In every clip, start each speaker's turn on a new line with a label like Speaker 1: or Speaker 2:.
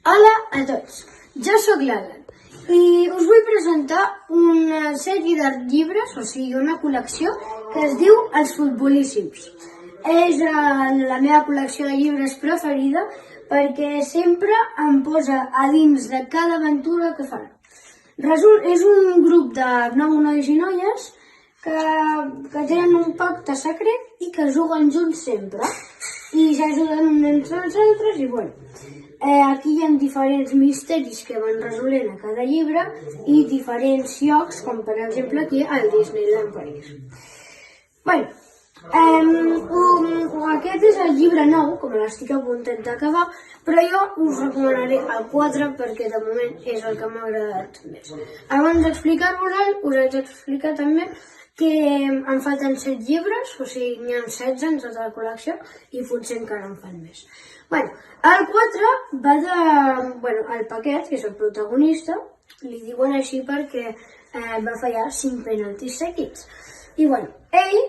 Speaker 1: Hola a tots, jo sóc l'Alan i us vull presentar una sèrie de llibres, o sigui una col·lecció que es diu Els Futbolíssims. És la meva col·lecció de llibres preferida perquè sempre em posa a dins de cada aventura que fan. És un grup de 9 nois i noies que tenen un pacte secret i que juguen junts sempre i s'ajuden uns als altres i bueno. Aquí hi ha diferents misteris que van resolent a cada llibre i diferents llocs, com per exemple aquí al Disneyland París. Bueno, aquest és el llibre 9, com l'estic a puntet d'acabar, però jo us recomanaré el 4 perquè de moment és el que m'ha agradat més. Abans d'explicar-vos-el, us haig d'explicar també que em falten 7 llibres, o sigui, n'hi ha 16 en tota la col·lecció i potser encara en fan més. Bueno, el 4 va de... el Paquet, que és el protagonista, li diuen així perquè va fallar 5 penaltis seguits. I ell,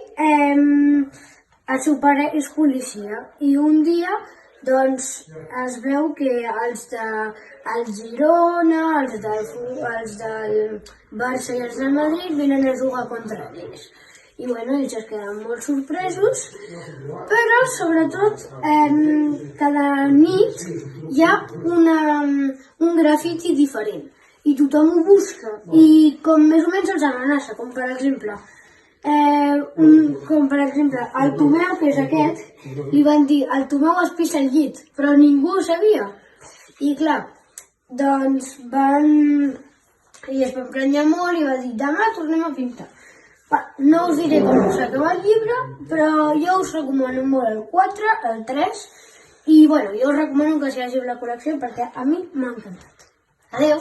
Speaker 1: el seu pare és policia i un dia doncs es veu que els Girona, els del Barça i els del Madrid venen a jugar contra ells. I ells es queden molt sorpresos, però sobretot cada nit hi ha un grafiti diferent i tothom ho busca i com més o menys els amenaça, com per exemple el Tomeu, que és aquest, li van dir el Tomeu es pissa al llit, però ningú ho sabia. I clar, doncs es va emprenyar molt i va dir demà tornem a pintar. No us diré com s'acaba el llibre, però jo us recomano molt el 4, el 3 i jo us recomano que s'hi hagi la col·lecció perquè a mi m'ha encantat. Adeu!